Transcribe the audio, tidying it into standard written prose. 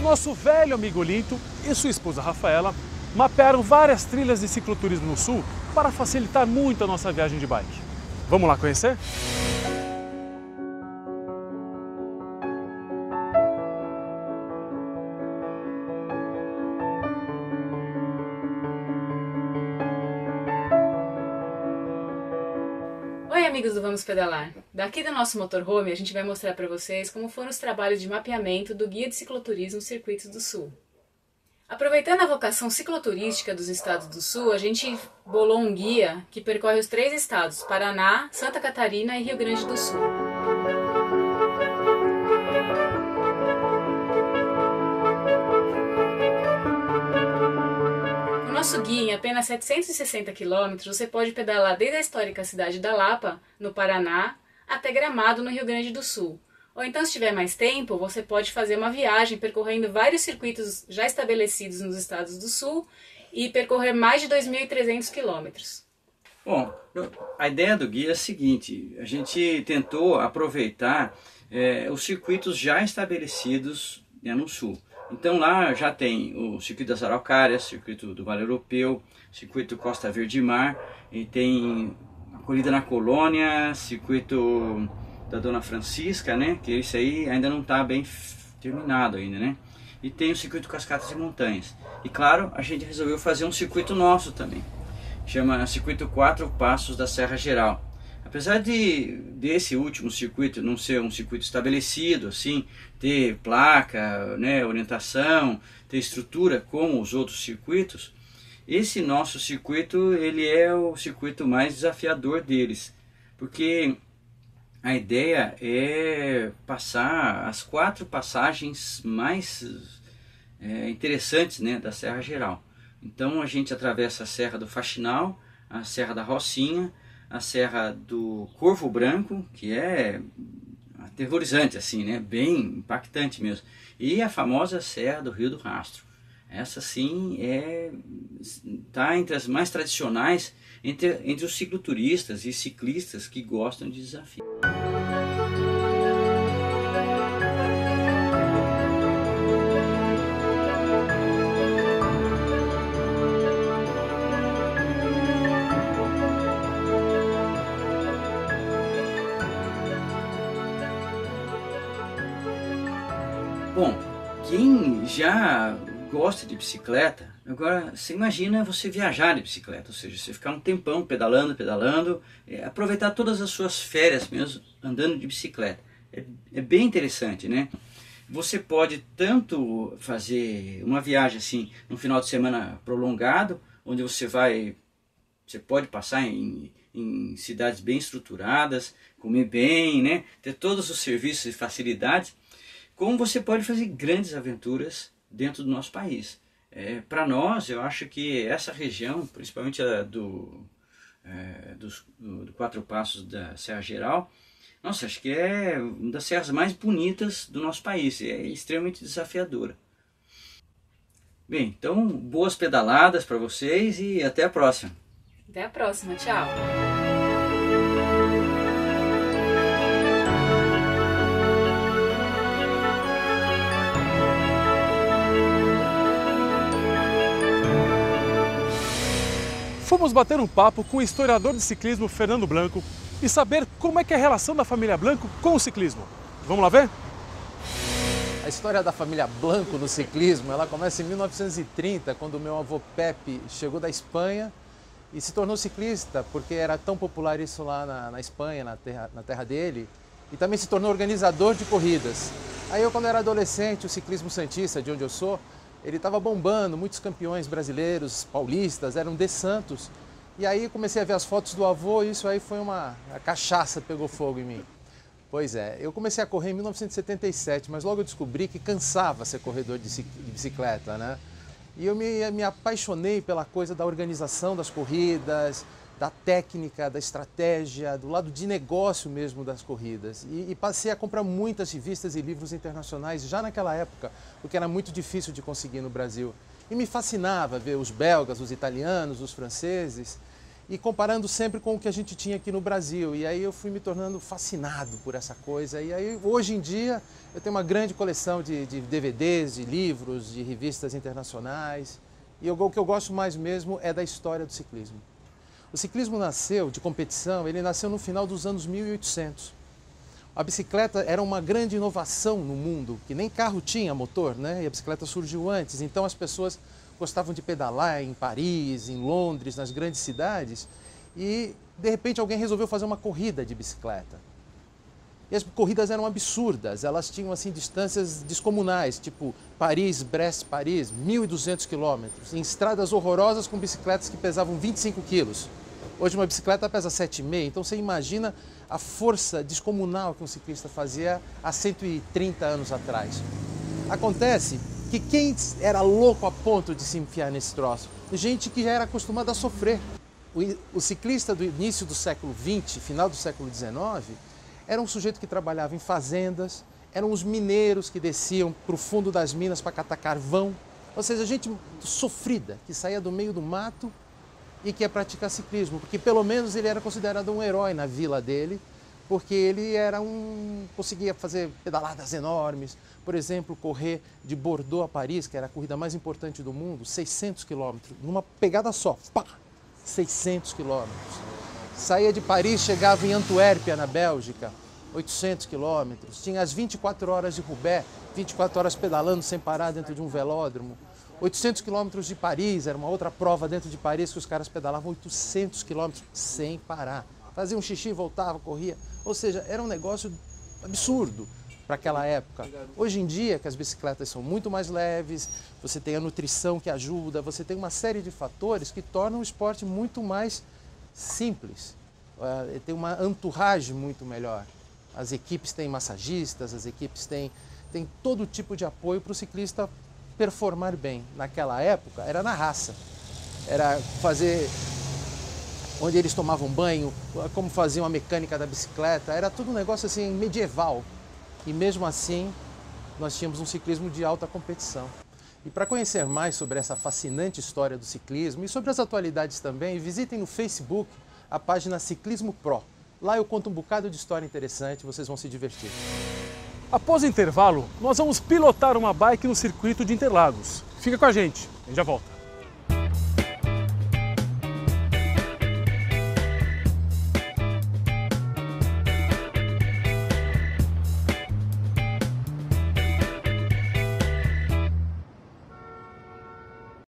nosso velho amigo Linto e sua esposa Rafaela mapearam várias trilhas de cicloturismo no sul para facilitar muito a nossa viagem de bike. Vamos lá conhecer? Oi amigos do Vamos Pedalar! Daqui do nosso motorhome a gente vai mostrar para vocês como foram os trabalhos de mapeamento do Guia de Cicloturismo Circuitos do Sul. Aproveitando a vocação cicloturística dos estados do Sul, a gente bolou um guia que percorre os 3 estados, Paraná, Santa Catarina e Rio Grande do Sul. No nosso guia, em apenas 760 km, você pode pedalar desde a histórica cidade da Lapa, no Paraná, até Gramado, no Rio Grande do Sul. Ou então, se tiver mais tempo, você pode fazer uma viagem percorrendo vários circuitos já estabelecidos nos estados do Sul e percorrer mais de 2.300 quilômetros. Bom, a ideia do guia é a seguinte: a gente tentou aproveitar os circuitos já estabelecidos no Sul. Então lá já tem o circuito das Araucárias, circuito do Vale Europeu, circuito Costa Verde Mar, e tem a Corrida na Colônia, circuito da Dona Francisca, né? Que esse aí ainda não está bem terminado ainda, né? E tem o circuito Cascatas e Montanhas. E claro, a gente resolveu fazer um circuito nosso também. Chama Circuito 4 Passos da Serra Geral. Apesar desse último circuito não ser um circuito estabelecido, assim, ter placa, né, orientação, ter estrutura como os outros circuitos, esse nosso circuito ele é o circuito mais desafiador deles, porque a ideia é passar as 4 passagens mais interessantes, né, da Serra Geral. Então a gente atravessa a Serra do Faxinal, a Serra da Rocinha, a Serra do Corvo Branco, que é aterrorizante assim, né, bem impactante mesmo, e a famosa Serra do Rio do Rastro. Essa sim está entre as mais tradicionais entre os cicloturistas e ciclistas que gostam de desafio. Bom, quem já gosta de bicicleta, agora você imagina você viajar de bicicleta, ou seja, você ficar um tempão pedalando, aproveitar todas as suas férias mesmo andando de bicicleta. É bem interessante, né? Você pode tanto fazer uma viagem assim, no final de semana prolongado, onde você pode passar em cidades bem estruturadas, comer bem, né? Ter todos os serviços e facilidades, como você pode fazer grandes aventuras dentro do nosso país. Para nós, eu acho que essa região, principalmente a do 4 Passos da Serra Geral, nossa, acho que é uma das serras mais bonitas do nosso país, é extremamente desafiadora. Bem, então boas pedaladas para vocês e até a próxima. Até a próxima, tchau! Fomos bater um papo com o historiador de ciclismo Fernando Blanco e saber como é que é a relação da família Blanco com o ciclismo. Vamos lá ver? A história da família Blanco no ciclismo, ela começa em 1930, quando meu avô Pepe chegou da Espanha e se tornou ciclista, porque era tão popular isso lá na Espanha, na terra dele, e também se tornou organizador de corridas. Aí eu, quando era adolescente, o ciclismo santista, de onde eu sou, ele estava bombando, muitos campeões brasileiros, paulistas, eram de Santos. E aí comecei a ver as fotos do avô e isso aí foi a cachaça pegou fogo em mim. Pois é, eu comecei a correr em 1977, mas logo eu descobri que cansava ser corredor de bicicleta, né? E eu me apaixonei pela coisa da organização das corridas, da técnica, da estratégia, do lado de negócio mesmo das corridas. E passei a comprar muitas revistas e livros internacionais já naquela época, porque era muito difícil de conseguir no Brasil. E me fascinava ver os belgas, os italianos, os franceses. e comparando sempre com o que a gente tinha aqui no Brasil. E aí eu fui me tornando fascinado por essa coisa. E aí hoje em dia eu tenho uma grande coleção de DVDs, de livros, de revistas internacionais. E o que eu gosto mais mesmo é da história do ciclismo. O ciclismo nasceu, de competição, ele nasceu no final dos anos 1800. A bicicleta era uma grande inovação no mundo, que nem carro tinha motor, né? E a bicicleta surgiu antes. Então as pessoas gostavam de pedalar em Paris, em Londres, nas grandes cidades, e de repente alguém resolveu fazer uma corrida de bicicleta. E as corridas eram absurdas, elas tinham assim distâncias descomunais, tipo Paris, Brest, Paris, 1.200 quilômetros, em estradas horrorosas com bicicletas que pesavam 25 quilos. Hoje uma bicicleta pesa 7,5, então você imagina a força descomunal que um ciclista fazia há 130 anos atrás. Acontece que quem era louco a ponto de se enfiar nesse troço? Gente que já era acostumada a sofrer. O ciclista do início do século XX, final do século XIX, era um sujeito que trabalhava em fazendas, eram os mineiros que desciam para o fundo das minas para catar carvão. Ou seja, gente sofrida, que saía do meio do mato e que ia praticar ciclismo, porque pelo menos ele era considerado um herói na vila dele, porque ele conseguia fazer pedaladas enormes, por exemplo, correr de Bordeaux a Paris, que era a corrida mais importante do mundo, 600 quilômetros, numa pegada só, pá, 600 quilômetros. Saía de Paris, chegava em Antuérpia, na Bélgica, 800 quilômetros. Tinha as 24 horas de Roubaix, 24 horas pedalando sem parar dentro de um velódromo. 800 quilômetros de Paris, era uma outra prova dentro de Paris que os caras pedalavam 800 quilômetros sem parar. Fazia um xixi, voltava, corria. Ou seja, era um negócio absurdo para aquela época. Hoje em dia, que as bicicletas são muito mais leves, você tem a nutrição que ajuda, você tem uma série de fatores que tornam o esporte muito mais simples. Tem uma entourage muito melhor. As equipes têm massagistas, as equipes têm todo tipo de apoio para o ciclista performar bem. Naquela época, era na raça. Era fazer onde eles tomavam banho, como faziam a mecânica da bicicleta, era tudo um negócio assim medieval. E mesmo assim, nós tínhamos um ciclismo de alta competição. E para conhecer mais sobre essa fascinante história do ciclismo e sobre as atualidades também, visitem no Facebook a página Ciclismo Pro. Lá eu conto um bocado de história interessante, vocês vão se divertir. Após o intervalo, nós vamos pilotar uma bike no circuito de Interlagos. Fica com a gente já volta.